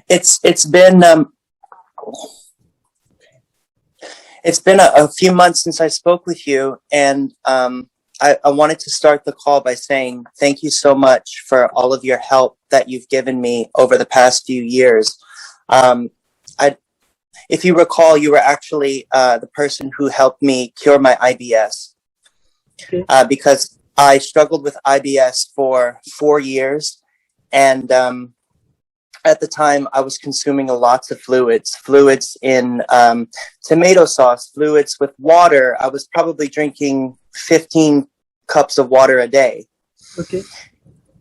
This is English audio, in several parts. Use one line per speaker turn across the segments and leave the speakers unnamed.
It's been a few months since I spoke with you, and I wanted to start the call by saying thank you so much for all of your help that you've given me over the past few years. If you recall, you were actually the person who helped me cure my IBS.
Okay.
Because I struggled with IBS for 4 years, and at the time I was consuming lots of fluids in tomato sauce, fluids with water. I was probably drinking 15 cups of water a day.
Okay.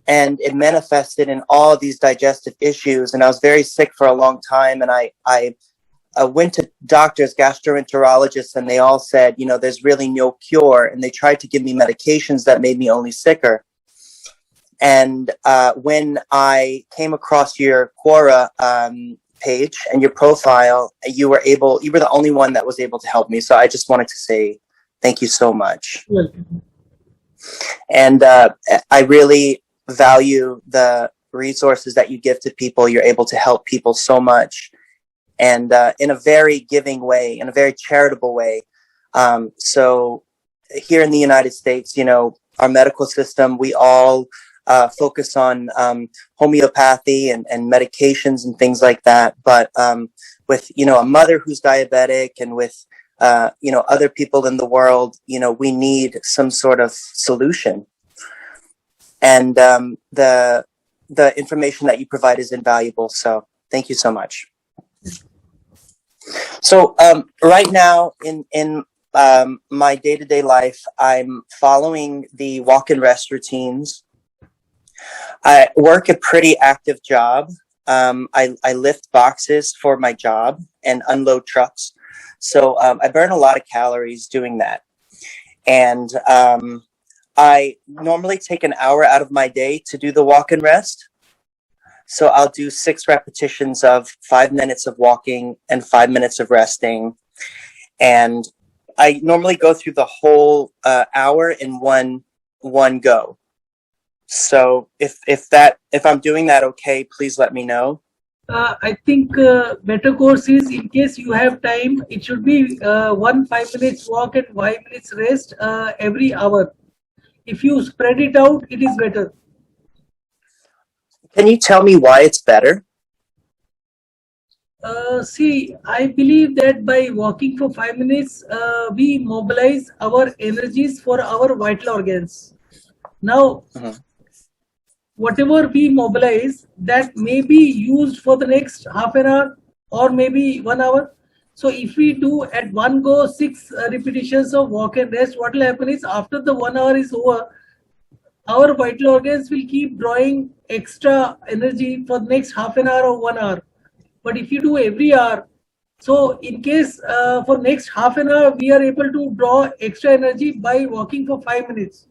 And it manifested in all of these digestive issues, and I was very sick for a long time, and I went to doctors, gastroenterologists, and they all said, you know, there's really no cure. And they tried to give me medications that made me only sicker. And when I came across your Quora page and your profile, you were the only one that was able to help me. So I just wanted to say thank you so much.
Welcome.
And I really value the resources that you give to people. You're able to help people so much. And in a very giving way, in a very charitable way. So here in the United States, you know, our medical system, we all focus on homeopathy and medications and things like that. But with, you know, a mother who's diabetic and with, you know, other people in the world, you know, we need some sort of solution. And the information that you provide is invaluable. So thank you so much. So right now in my day-to-day life, I'm following the walk and rest routines. I work a pretty active job. I lift boxes for my job and unload trucks. So I burn a lot of calories doing that. And I normally take an hour out of my day to do the walk and rest. So I'll do 6 repetitions of 5 minutes of walking and 5 minutes of resting. And I normally go through the whole hour in one go. So if I'm doing that okay, please let me know.
I think better course is, in case you have time, it should be 5 minutes walk and 5 minutes rest every hour. If you spread it out, it is better.
Can you tell me why it's better?
See, I believe that by walking for 5 minutes, we mobilize our energies for our vital organs. Now, whatever we mobilize, that may be used for the next half an hour or maybe 1 hour. So if we do at one go 6 repetitions of walk and rest, what will happen is, after the 1 hour is over, our vital organs will keep drawing extra energy for the next half an hour or 1 hour. But if you do every hour, so in case for next half an hour, we are able to draw extra energy by walking for 5 minutes.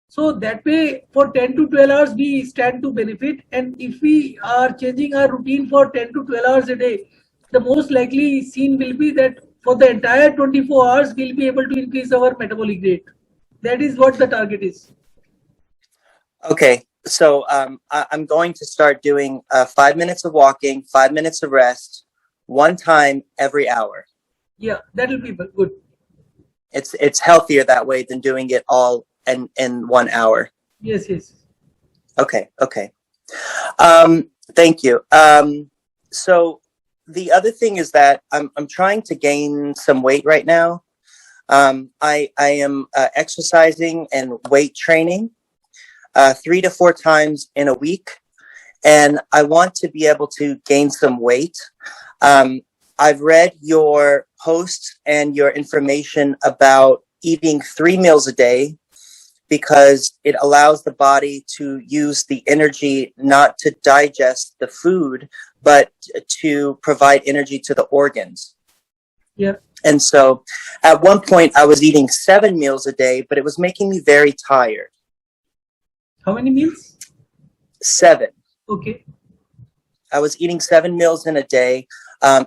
So that way, for 10 to 12 hours, we stand to benefit. And if we are changing our routine for 10 to 12 hours a day, the most likely scene will be that for the entire 24 hours, we'll be able to increase our metabolic rate. That is what the target is.
Okay, so I'm going to start doing 5 minutes of walking, 5 minutes of rest, 1 time every hour.
Yeah, that will be good.
It's healthier that way than doing it all in 1 hour.
Yes, yes.
Okay. Thank you. So the other thing is that I'm trying to gain some weight right now. I am exercising and weight training 3 to 4 times in a week, and I want to be able to gain some weight. I've read your posts and your information about eating 3 meals a day, because it allows the body to use the energy not to digest the food, but to provide energy to the organs.
Yeah.
And so at one point I was eating 7 meals a day, but it was making me very tired.
How many meals?
7.
Okay.
I was eating 7 meals in a day.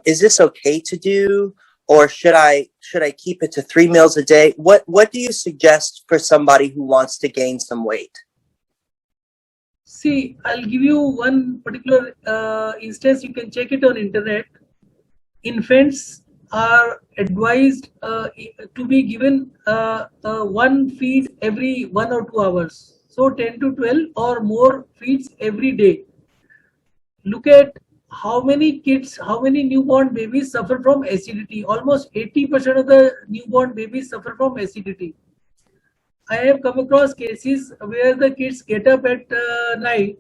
Is this okay to do? Or should I keep it to 3 meals a day? What do you suggest for somebody who wants to gain some weight?
See, I'll give you one particular instance. You can check it on internet. Infants are advised to be given one feed every 1 or 2 hours. So 10 to 12 or more feeds every day. Look at how many kids, how many newborn babies suffer from acidity. Almost 80% of the newborn babies suffer from acidity. I have come across cases where the kids get up at night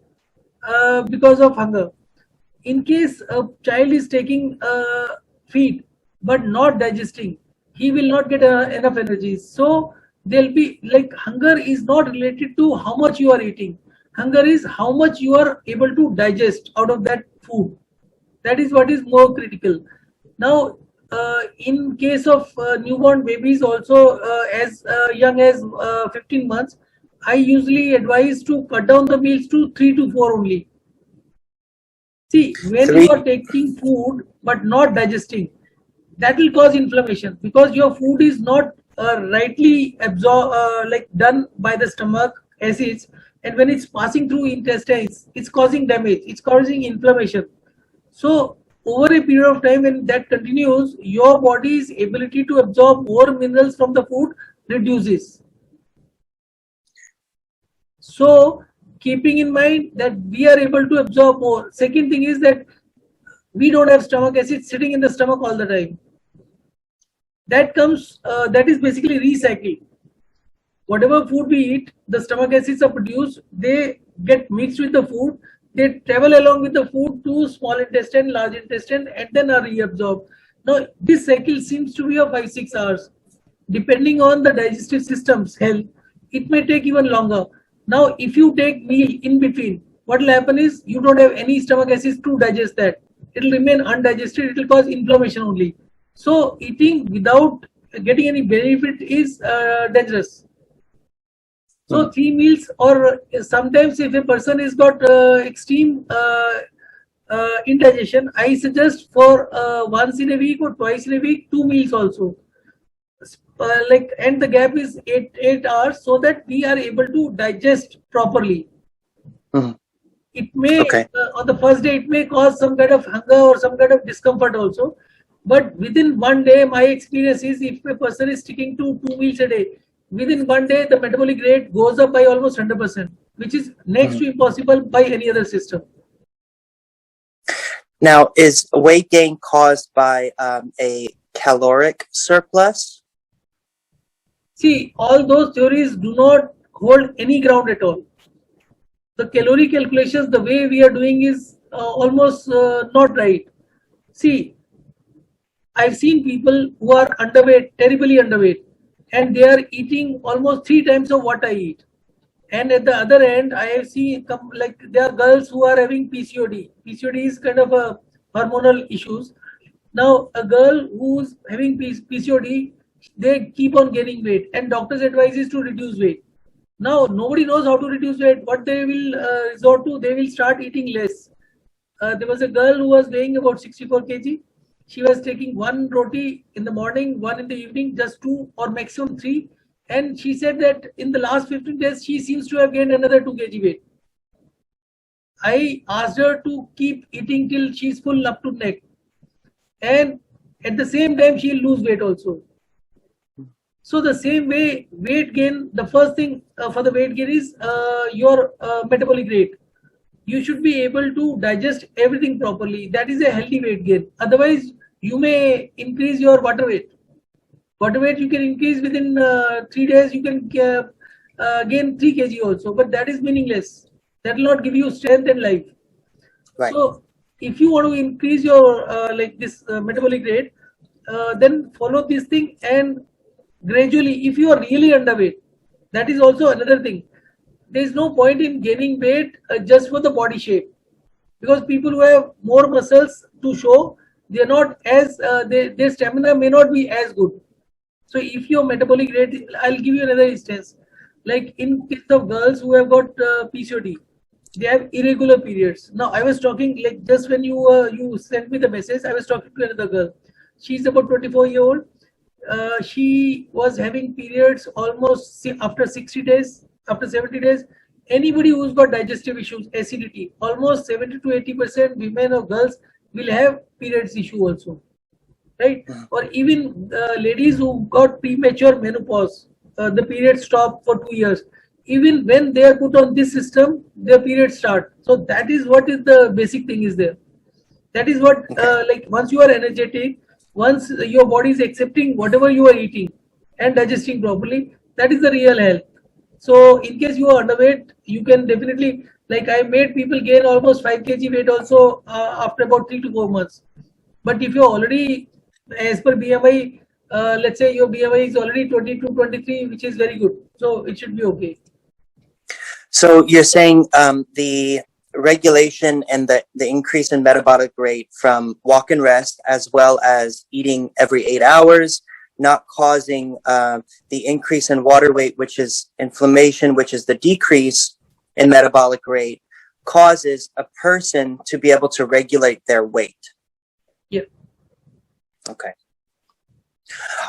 because of hunger. In case a child is taking feed but not digesting, he will not get enough energy. So there'll be like, hunger is not related to how much you are eating. Hunger is how much you are able to digest out of that food. That is what is more critical. Now, in case of newborn babies also, as young as 15 months, I usually advise to cut down the meals to 3 to 4 only. See, when you are taking food but not digesting, that will cause inflammation, because your food is not rightly absorbed, like done by the stomach acids, and when it's passing through intestines, it's causing damage, it's causing inflammation. So over a period of time, when that continues, your body's ability to absorb more minerals from the food reduces. So keeping in mind that we are able to absorb more. Second thing is that we don't have stomach acid sitting in the stomach all the time. That comes, that is basically recycled. Whatever food we eat, the stomach acids are produced, they get mixed with the food, they travel along with the food to small intestine, large intestine, and then are reabsorbed. Now, this cycle seems to be of 5-6 hours. Depending on the digestive system's health, it may take even longer. Now, if you take meal in between, what will happen is you don't have any stomach acids to digest that. It will remain undigested, it will cause inflammation only. So, eating without getting any benefit is dangerous. So 3 meals, or sometimes if a person has got extreme indigestion, I suggest for once in a week or twice in a week, 2 meals also. And the gap is 8 hours, so that we are able to digest properly. It may, on the first day, it may cause some kind of hunger or some kind of discomfort also. But within 1 day, my experience is, if a person is sticking to 2 meals a day, within 1 day, the metabolic rate goes up by almost 100%, which is next to impossible by any other system.
Now, is weight gain caused by a caloric surplus?
See, all those theories do not hold any ground at all. The calorie calculations, the way we are doing, is almost not right. See, I've seen people who are underweight, terribly underweight, and they are eating almost 3 times of what I eat. And at the other end, I have seen, like, there are girls who are having PCOD. PCOD is kind of a hormonal issues. Now, a girl who's having PCOD, they keep on gaining weight, and doctor's advice is to reduce weight. Now, nobody knows how to reduce weight. What they will resort to, they will start eating less. There was a girl who was weighing about 64 kg. She was taking 1 roti in the morning, 1 in the evening, just 2 or maximum 3. And she said that in the last 15 days, she seems to have gained another 2 kg weight. I asked her to keep eating till she's full up to neck. And at the same time, she'll lose weight also. So the same way, weight gain, the first thing for the weight gain is your metabolic rate. You should be able to digest everything properly. That is a healthy weight gain. Otherwise, you may increase your water weight. Water weight you can increase within 3 days. You can gain 3 kg also, but that is meaningless. That will not give you strength and life. Right. So if you want to increase your metabolic rate, then follow this thing, and gradually, if you are really underweight, that is also another thing. There is no point in gaining weight just for the body shape, because people who have more muscles to show, they are not as their stamina may not be as good. So if your metabolic rate, I'll give you another instance. Like in case of girls who have got PCOD, they have irregular periods. Now I was talking, like, just when you sent me the message, I was talking to another girl. She's about 24-year-old. She was having periods almost after 60 days, after 70 days. anybody who's got digestive issues, acidity, almost 70 to 80% women or girls will have periods issue also, right? Or even ladies who got premature menopause, the period stop for 2 years. Even when they are put on this system, their periods start. So that is what is the basic thing is there. That is what like once you are energetic, once your body is accepting whatever you are eating and digesting properly, that is the real health. So in case you are underweight, you can definitely, like I made people gain almost 5 kg weight also after about 3 to 4 months. But if you're already, as per BMI, let's say your BMI is already 22, 23, which is very good. So it should be okay.
So you're saying the regulation and the increase in metabolic rate from walk and rest, as well as eating every 8 hours, not causing the increase in water weight, which is inflammation, which is the decrease in metabolic rate, causes a person to be able to regulate their weight.
Yeah.
Okay.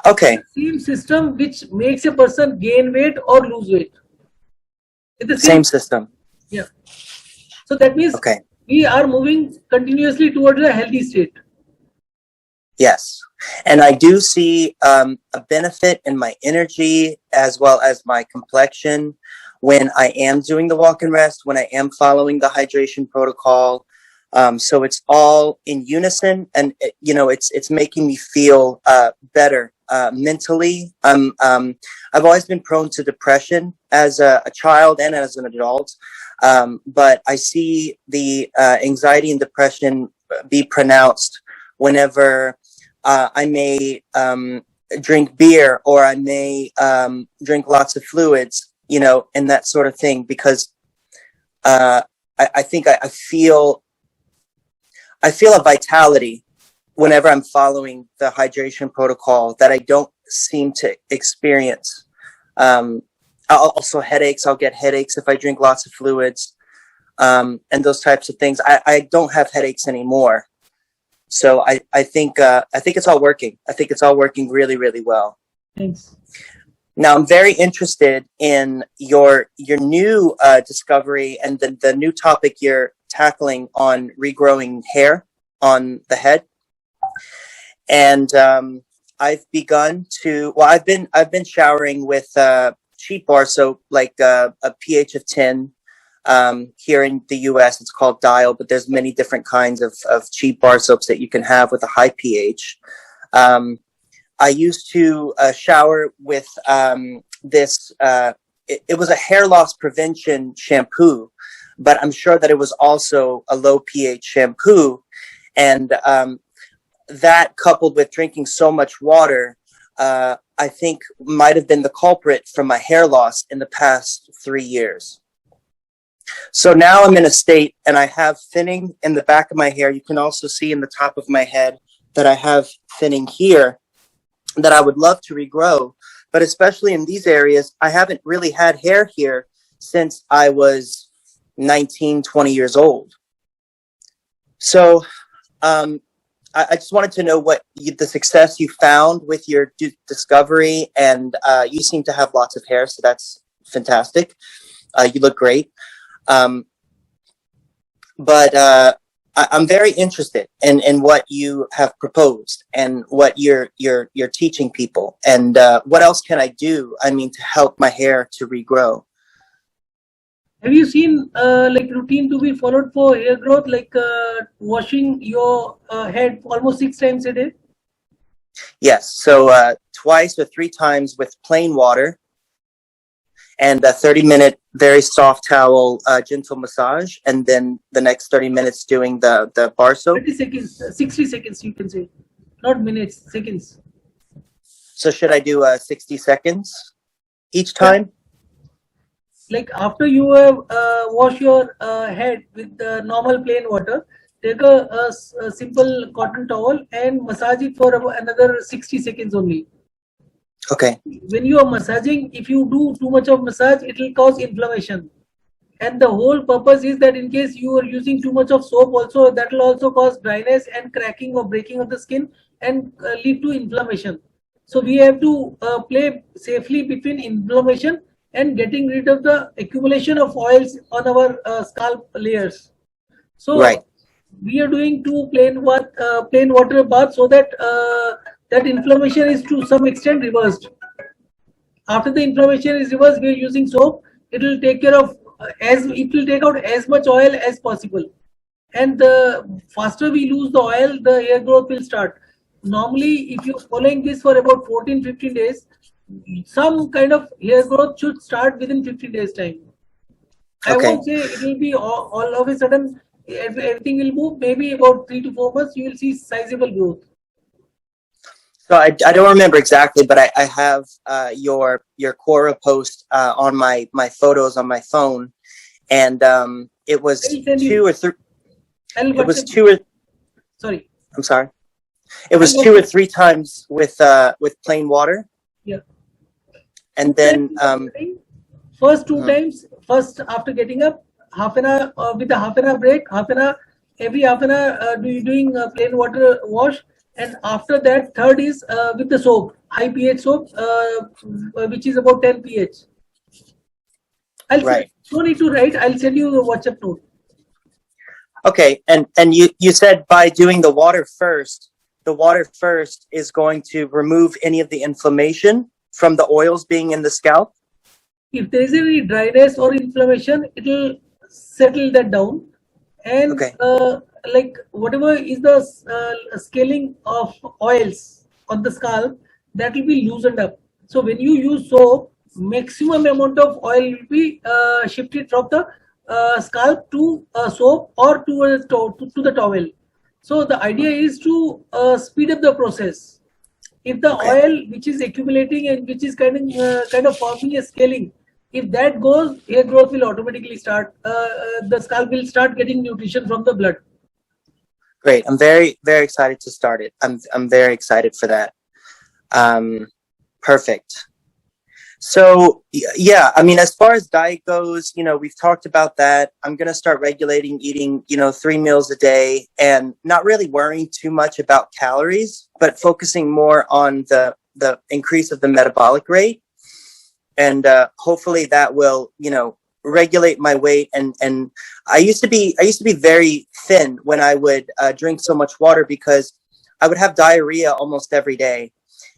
Okay.
Same system which makes a person gain weight or lose weight. It's the
Same system.
Yeah. So that means
okay.
We are moving continuously towards a healthy state.
Yes. And I do see a benefit in my energy as well as my complexion when I am doing the walk and rest, when I am following the hydration protocol. So it's all in unison, and it's making me feel better mentally. I've always been prone to depression as a child and as an adult, but I see the anxiety and depression be pronounced whenever I may drink beer, or I may drink lots of fluids, and that sort of thing, because I think I feel a vitality whenever I'm following the hydration protocol that I don't seem to experience. Also headaches. I'll get headaches if I drink lots of fluids, and those types of things. I don't have headaches anymore. So I think it's all working. I think it's all working really, really well.
Thanks.
Now I'm very interested in your new discovery and the new topic you're tackling on regrowing hair on the head. And I've begun to. Well, I've been showering with cheap bar soap, like a pH of 10. Here in the US, it's called Dial, but there's many different kinds of cheap bar soaps that you can have with a high pH. I used to shower with this. It was a hair loss prevention shampoo, but I'm sure that it was also a low pH shampoo. And that, coupled with drinking so much water, I think might have been the culprit for my hair loss in the past 3 years. So now I'm in a state, and I have thinning in the back of my hair. You can also see in the top of my head that I have thinning here that I would love to regrow. But especially in these areas, I haven't really had hair here since I was 19, 20 years old. So I just wanted to know what the success you found with your discovery. And you seem to have lots of hair, so that's fantastic. You look great. But I'm very interested in what you have proposed and what you're teaching people, and what else can I do? I mean, to help my hair to regrow.
Have you seen like routine to be followed for hair growth, like washing your head almost 6 times a day?
Yes. So twice or 3 times with plain water, and a 30-minute very soft towel, gentle massage, and then the next 30 minutes doing the bar soap.
30 seconds, 60 seconds, you can say, not minutes, seconds.
So should I do 60 seconds each time?
Like after you have wash your head with the normal plain water, take a simple cotton towel and massage it for about another 60 seconds only.
Okay.
When you are massaging, if you do too much of massage, it will cause inflammation. And the whole purpose is that in case you are using too much of soap also, that will also cause dryness and cracking or breaking of the skin and lead to inflammation. So we have to play safely between inflammation and getting rid of the accumulation of oils on our scalp layers. So
Right.
we are doing two plain water bath so that that inflammation is to some extent reversed. After the inflammation is reversed, we are using soap. It will take care of it will take out as much oil as possible. And the faster we lose the oil, the hair growth will start. Normally, if you're following this for about 14-15 days, some kind of hair growth should start within 15 days time. I
Okay.
won't say it will be all of a sudden everything will move. Maybe about 3 to 4 months you will see sizable growth.
So I don't remember exactly, but I have your Quora post on my photos on my phone, and it was two or three. It was two or
sorry.
I'm sorry. It was 2 or 3 times with plain water.
Yeah.
And then
first 2 times, first after getting up, half an hour with a half an hour break, every half an hour doing plain water wash, and after that third is with the soap, high pH soap, which is about 10 pH.
Right.
Don't need to write. I'll send you the WhatsApp note.
Okay, and you said by doing the water first is going to remove any of the inflammation from the oils being in the scalp?
If there is any dryness or inflammation, it will settle that down. And
okay.
Like whatever is the scaling of oils on the scalp, that will be loosened up. So when you use soap, maximum amount of oil will be shifted from the scalp to soap or to the towel. So the idea is to speed up the process. If the oil which is accumulating and which is kind of forming a scaling, if that goes, hair growth will automatically start. The scalp will start getting nutrition from the blood.
Great. I'm very, very excited to start it. I'm very excited for that. Perfect. So yeah, I mean, as far as diet goes, we've talked about that. I'm going to start regulating eating, 3 meals a day and not really worrying too much about calories, but focusing more on the increase of the metabolic rate. And hopefully that will, regulate my weight. And I used to be very thin when I would drink so much water because I would have diarrhea almost every day.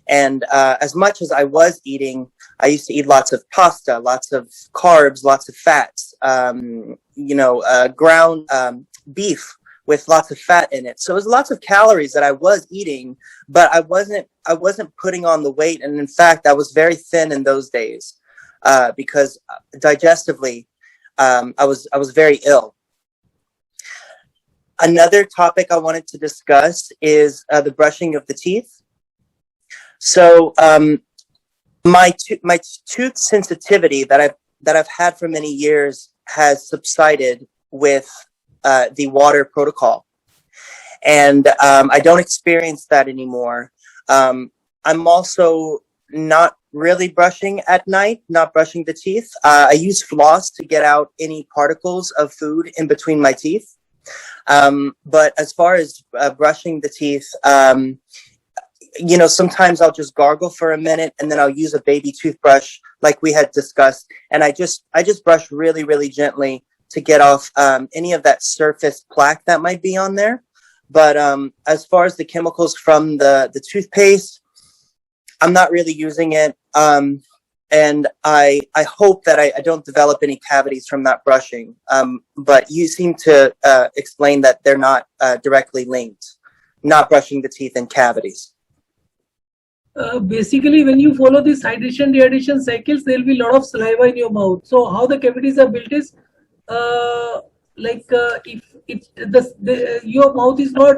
And as much as I was eating, I used to eat lots of pasta, lots of carbs, lots of fats, ground beef with lots of fat in it. So it was lots of calories that I was eating, but I wasn't putting on the weight. And in fact, I was very thin in those days because digestively, I was very ill. Another topic I wanted to discuss is the brushing of the teeth. So my tooth sensitivity that I've had for many years has subsided with the water protocol, and I don't experience that anymore. I'm also not really brushing at night, not brushing the teeth. I use floss to get out any particles of food in between my teeth. But as far as brushing the teeth, sometimes I'll just gargle for a minute and then I'll use a baby toothbrush like we had discussed. And I just brush really, really gently to get off any of that surface plaque that might be on there. But as far as the chemicals from the toothpaste, I'm not really using it. And I hope that I don't develop any cavities from that brushing. But you seem to explain that they're not directly linked, not brushing the teeth and cavities.
Basically, when you follow this dehydration cycles, there will be a lot of saliva in your mouth. So how the cavities are built is, if your mouth is not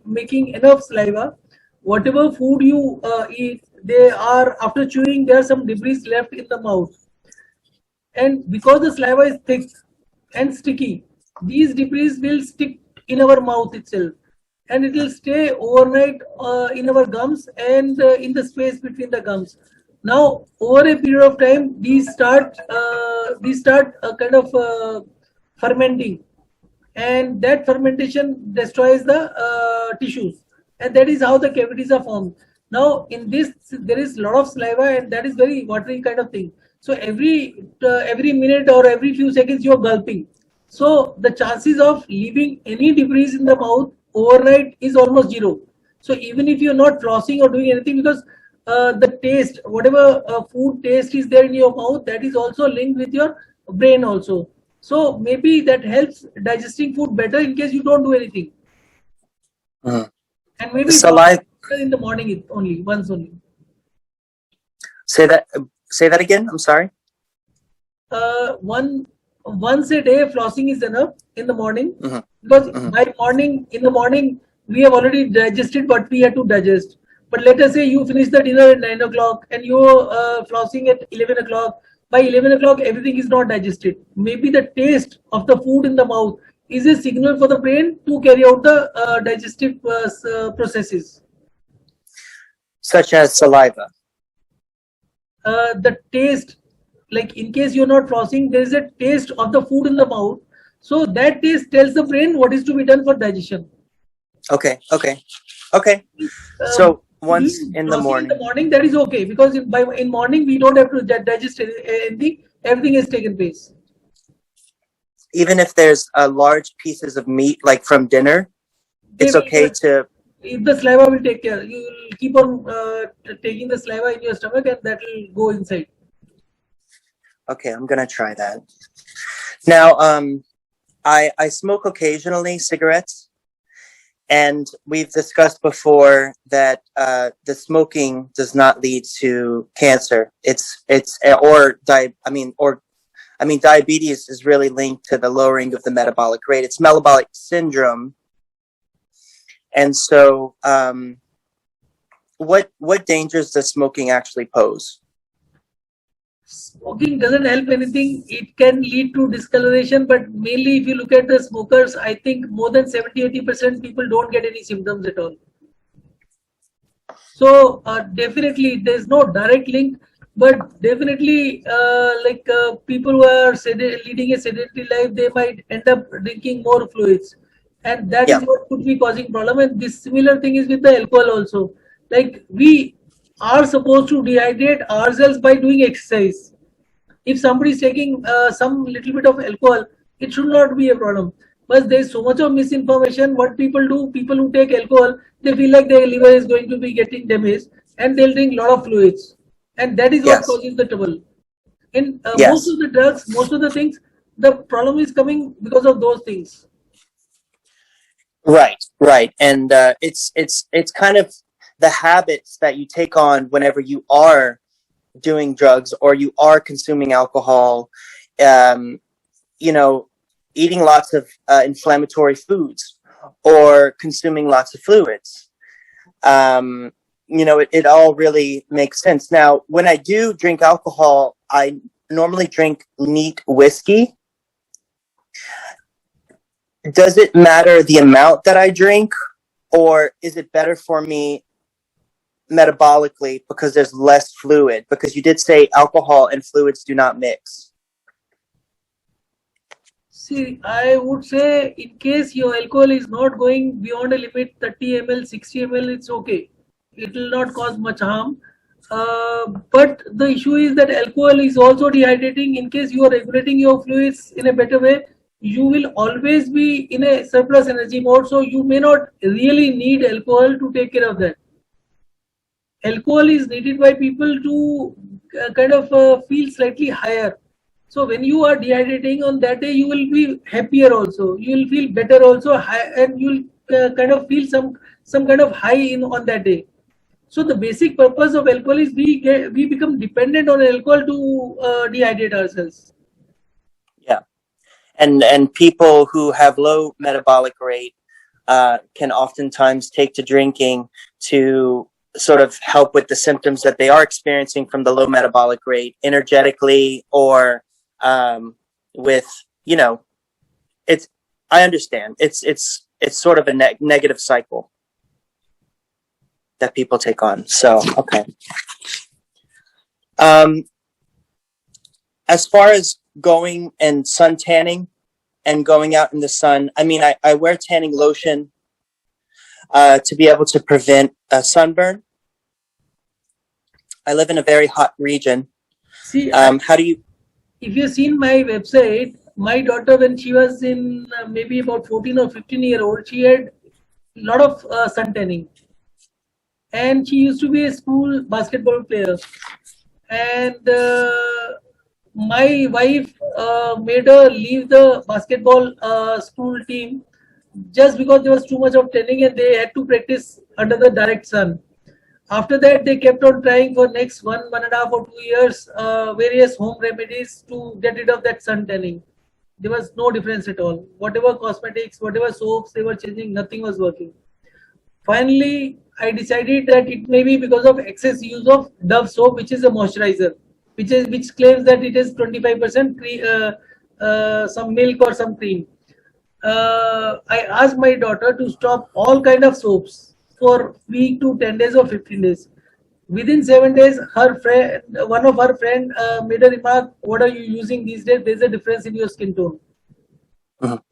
making enough saliva, whatever food you eat, after chewing, there are some debris left in the mouth. And because the saliva is thick and sticky, these debris will stick in our mouth itself. And it will stay overnight in our gums and in the space between the gums. Now, over a period of time, these start kind of fermenting, and that fermentation destroys the tissues, and that is how the cavities are formed. Now, in this, there is a lot of saliva, and that is very watery kind of thing. So every minute or every few seconds you're gulping. So the chances of leaving any debris in the mouth overnight is almost zero. So even if you're not flossing or doing anything, because the taste, whatever food taste is there in your mouth, that is also linked with your brain also. So maybe that helps digesting food better in case you don't do anything.
Mm.
And maybe
The saliva.
in the morning only, once only.
Say that again. I'm sorry.
Once a day flossing is enough in the morning,
Mm-hmm.
because
Mm-hmm.
in the morning we have already digested what we had to digest. But let us say you finish the dinner at 9 o'clock and you're flossing at 11 o'clock. By 11 o'clock everything is not digested. Maybe the taste of the food in the mouth is a signal for the brain to carry out the digestive processes.
Such as saliva.
The taste, like in case you're not flossing, there is a taste of the food in the mouth, so that taste tells the brain what is to be done for digestion.
Okay.
uh,
So once
Doing
in the
flossing in the
morning.
morning, that is okay, because in morning we don't have to digest anything, everything has taken place.
Even if there's large pieces of meat, like from dinner,
They
it's
will
okay to.
if the saliva will take care, you will keep on taking the saliva in your stomach and that will go inside.
Okay, I'm gonna try that. Now, I smoke occasionally cigarettes, and we've discussed before that the smoking does not lead to cancer. Diabetes is really linked to the lowering of the metabolic rate. It's metabolic syndrome, and so what dangers does smoking actually pose?
Smoking doesn't help anything. It can lead to discoloration, but mainly if you look at the smokers, I think more than 70-80% people don't get any symptoms at all. So definitely there's no direct link, but definitely people who are leading a sedentary life, they might end up drinking more fluids, and that
Yeah.
is what could be causing problem. And this similar thing is with the alcohol also. Like we are supposed to dehydrate ourselves by doing exercise. If somebody is taking some little bit of alcohol, it should not be a problem. But there's so much of misinformation. What people do, people who take alcohol, they feel like their liver is going to be getting damaged, and they'll drink a lot of fluids, and that is what
Yes.
causes the trouble. In most
Yes.
of the drugs, most of the things, the problem is coming because of those things.
Right, and it's kind of the habits that you take on whenever you are doing drugs or you are consuming alcohol. Um, you know, eating lots of inflammatory foods or consuming lots of fluids. It all really makes sense. Now, when I do drink alcohol, I normally drink neat whiskey. Does it matter the amount that I drink, or is it better for me metabolically because there's less fluid? Because you did say alcohol and fluids do not mix.
See, I would say in case your alcohol is not going beyond a limit 30 ml, 60 ml, it's okay. It will not cause much harm. But the issue is that alcohol is also dehydrating. In case you are regulating your fluids in a better way, you will always be in a surplus energy mode. So you may not really need alcohol to take care of that. Alcohol is needed by people to kind of feel slightly higher. So when you are dehydrating on that day, you will be happier also. You will feel better also, and you will kind of feel some kind of high in on that day. So the basic purpose of alcohol is we become dependent on alcohol to dehydrate ourselves.
Yeah, and people who have low metabolic rate can oftentimes take to drinking to sort of help with the symptoms that they are experiencing from the low metabolic rate, energetically or with it's. I understand. It's sort of a negative cycle that people take on. So okay. As far as going and sun tanning and going out in the sun, I mean, I wear tanning lotion to be able to prevent sunburn. I live in a very hot region,
See,
How do you?
if you've seen my website, my daughter, when she was in maybe about 14 or 15-year-old, she had a lot of sun tanning. And she used to be a school basketball player. And my wife made her leave the basketball school team just because there was too much of tanning and they had to practice under the direct sun. After that, they kept on trying for next 1.5 or 2 years various home remedies to get rid of that sun tanning. There was no difference at all. Whatever cosmetics, whatever soaps they were changing, nothing was working. Finally, I decided that it may be because of excess use of Dove soap, which is a moisturizer, which claims that it is 25% some milk or some cream. I asked my daughter to stop all kind of soaps for week to 10 days or 15 days. Within 7 days, her friend, one of her friend, made a remark, "What are you using these days? There's a difference in your skin tone."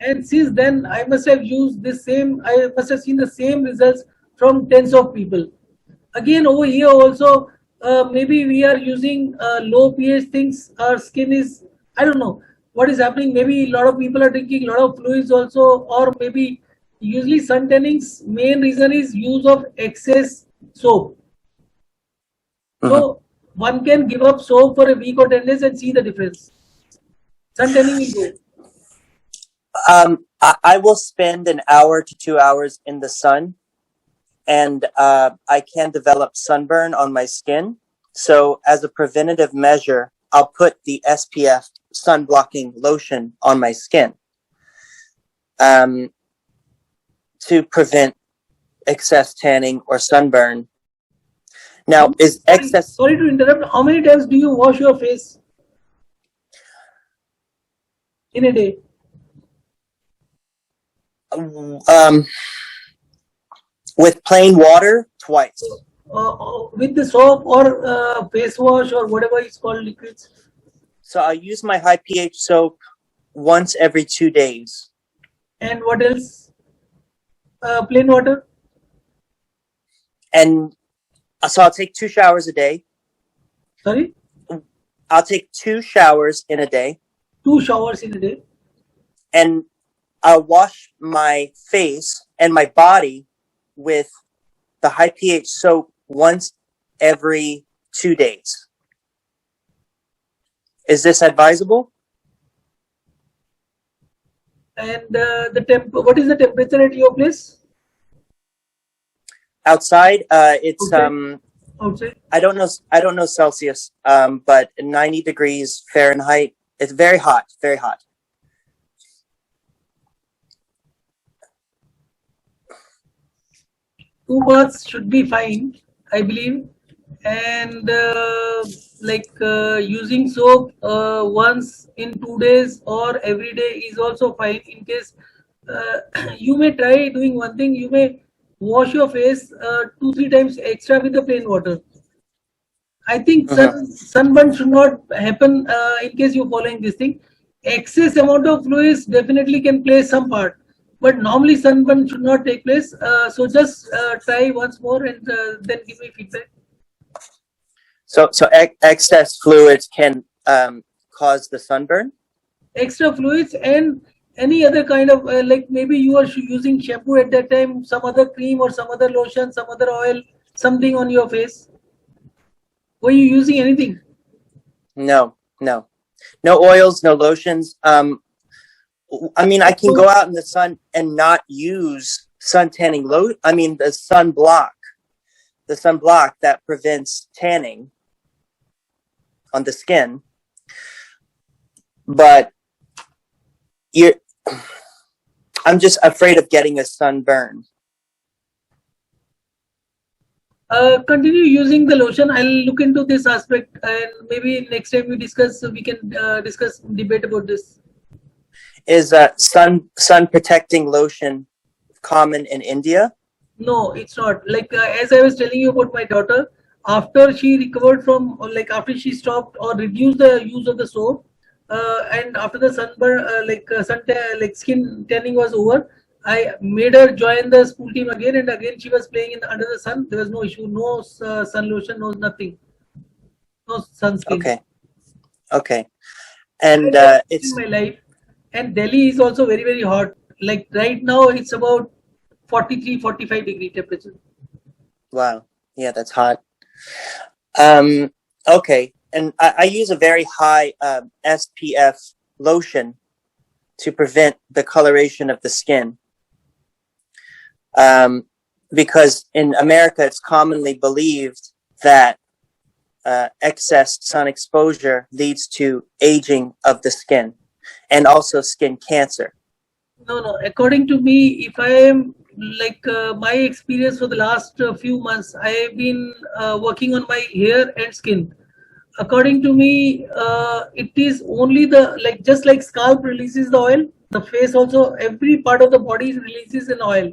And since then, I must have used the same. I must have seen the same results from tens of people. Again, over here also, maybe we are using low pH things. Our skin is, I don't know what is happening. Maybe a lot of people are drinking a lot of fluids also, or maybe usually sun tanning's main reason is use of excess soap. So one can give up soap for a week or 10 days and see the difference. Sun tanning will go.
I will spend an hour to 2 hours in the sun, and I can develop sunburn on my skin. So as a preventative measure, I'll put the SPF sun blocking lotion on my skin to prevent excess tanning or sunburn. Now, is excess...
Sorry to interrupt. How many times do you wash your face in a day?
With plain water, twice.
With the soap or face wash or whatever it's called, liquids?
So I use my high pH soap once every 2 days.
And what else? Plain water?
And so I'll take 2 showers a day.
Sorry?
I'll take 2 showers in a day.
2 showers in a day?
And I'll wash my face and my body with the high pH soap once every 2 days. Is this advisable?
And what is the temperature at your place?
Outside, it's
outside.
I don't know Celsius, but 90 degrees Fahrenheit. It's very hot, very hot.
Two baths should be fine, I believe. And using soap once in 2 days or every day is also fine. In case you may try doing one thing, you may wash your face 2-3 times extra with the plain water. I think sunburn should not happen in case you're following this thing. Excess amount of fluids definitely can play some part, but normally sunburn should not take place. So just try once more and then give me feedback.
So excess fluids can cause the sunburn?
Extra fluids and any other kind of maybe you are using shampoo at that time, some other cream or some other lotion, some other oil, something on your face. Were you using anything?
No oils, no lotions. I mean, I can go out in the sun and not use sun tanning the sunblock that prevents tanning on the skin. But I'm just afraid of getting a sunburn.
Continue using the lotion. I'll look into this aspect, and maybe next time we can debate about this.
Is sun protecting lotion common in India?
No, it's not. As I was telling you about my daughter, after she recovered from, after she stopped or reduced the use of the soap, and after the sunburn, skin tanning was over, I made her join the school team again, and again she was playing under the sun. There was no issue, no sun lotion, no nothing, no sunscreen.
Okay. Okay. And
in
it's
my life. And Delhi is also very, very hot. Like right now, it's about 43, 45 degree temperature.
wow. Yeah, that's hot. Um, okay. And I use a very high SPF lotion to prevent the coloration of the skin. Because in America, it's commonly believed that excess sun exposure leads to aging of the skin and also skin cancer.
No, no. According to me, if I am like my experience for the last few months, I have been working on my hair and skin. According to me, it is only the like just like scalp releases the oil, the face also every part of the body releases an oil.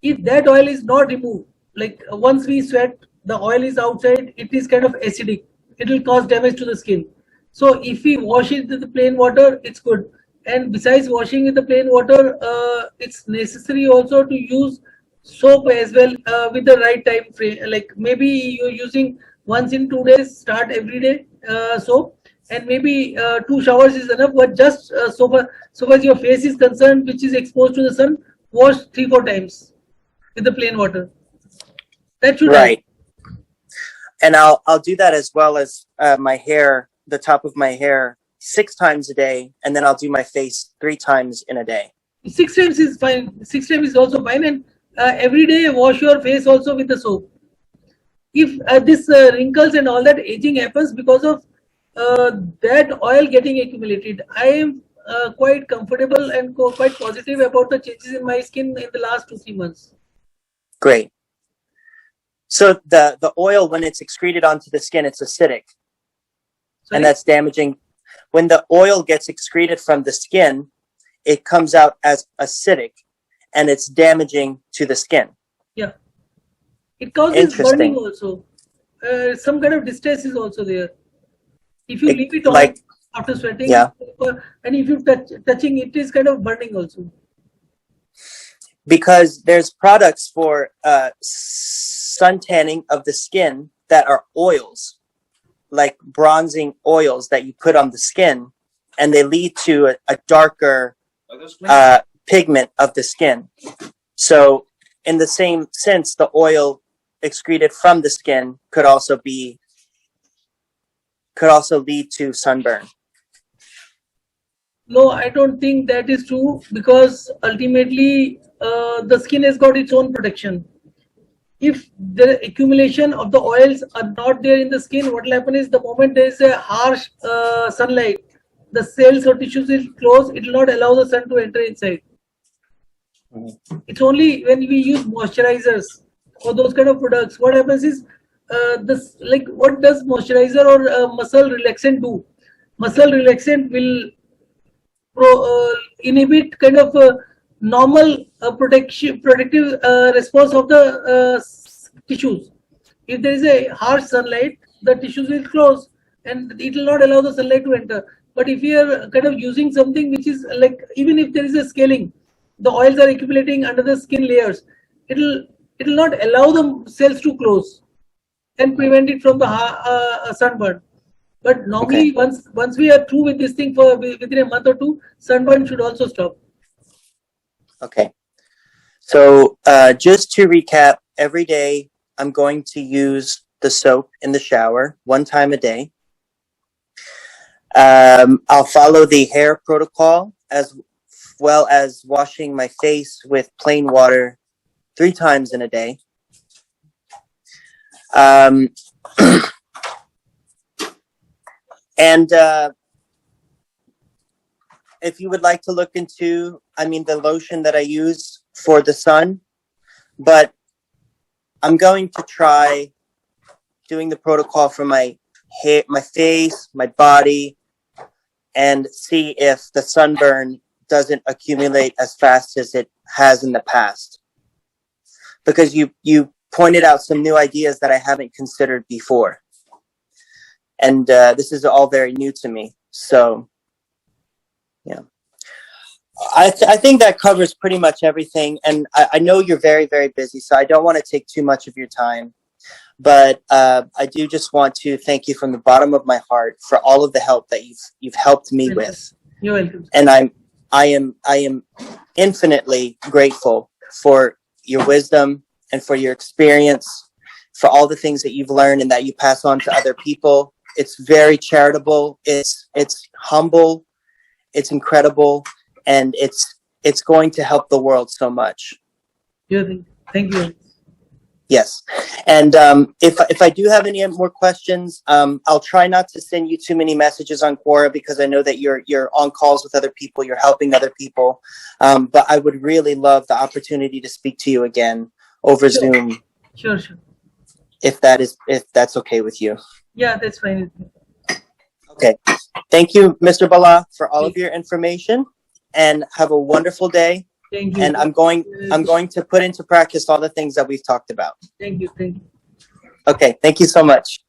If that oil is not removed, like once we sweat, the oil is outside, it is kind of acidic. It will cause damage to the skin. So if we wash it with the plain water, it's good. And besides washing with the plain water, it's necessary also to use soap as well with the right time frame. Like maybe you're using once in 2 days, start every day soap, and maybe 2 showers is enough. But just so far as your face is concerned, which is exposed to the sun, wash 3, 4 times with the plain water. That should help.
Right. And I'll do that as well as my hair, the top of my hair, 6 times a day, and then I'll do my face 3 times in a day.
6 times is fine. 6 times is also fine, and every day wash your face also with the soap. If this wrinkles and all that aging happens because of that oil getting accumulated, I am quite comfortable and quite positive about the changes in my skin in the last 2, 3 months.
Great. So the oil, when it's excreted onto the skin, it's acidic.
Sorry?
And that's damaging. When the oil gets excreted from the skin, it comes out as acidic, and it's damaging to the skin.
Yeah. It causes burning also. Some kind of distress is also there. If you leave it on
like,
after sweating,
yeah.
And if you touching, it is kind of burning also.
Because there's products for sun tanning of the skin that are oils, like bronzing oils that you put on the skin, and they lead to a darker pigment of the skin. So in the same sense, the oil excreted from the skin could also lead to sunburn.
No, I don't think that is true, because ultimately the skin has got its own protection. If the accumulation of the oils are not there in the skin, what will happen is the moment there is a harsh sunlight, the cells or tissues will close. It will not allow the sun to enter inside. It's only when we use moisturizers or those kind of products, what happens is this, like what does moisturizer or muscle relaxant do? Muscle relaxant will inhibit kind of normal protective response of the tissues. If there is a harsh sunlight, the tissues will close and it will not allow the sunlight to enter. But if you are kind of using something which is like, even if there is a scaling, the oils are accumulating under the skin layers, it will not allow the cells to close and prevent it from the sunburn. But normally, once we are through with this thing for within a month or two, sunburn should also stop.
Okay. So just to recap, every day I'm going to use the soap in the shower 1 time a day. I'll follow the hair protocol as well as washing my face with plain water 3 times in a day. And if you would like to look into, the lotion that I use for the sun, but I'm going to try doing the protocol for my hair, my face, my body, and see if the sunburn doesn't accumulate as fast as it has in the past. Because you pointed out some new ideas that I haven't considered before. And this is all very new to me. So, yeah. I think that covers pretty much everything. And I know you're very, very busy, so I don't want to take too much of your time. but I do just want to thank you from the bottom of my heart for all of the help that you've helped me with.
You're welcome.
And I am infinitely grateful for your wisdom and for your experience, for all the things that you've learned and that you pass on to other people. It's very charitable. It's humble. It's incredible, and it's going to help the world so much.
Thank you.
Yes, and if I do have any more questions, I'll try not to send you too many messages on Quora because I know that you're on calls with other people, you're helping other people. But I would really love the opportunity to speak to you again over Zoom.
Sure.
If that's okay with you.
Yeah, that's fine with me.
Okay. Thank you, Mr. Bhalla, for all of your information, and have a wonderful day.
Thank you.
And I'm going to put into practice all the things that we've talked about.
Thank you.
Okay. Thank you so much.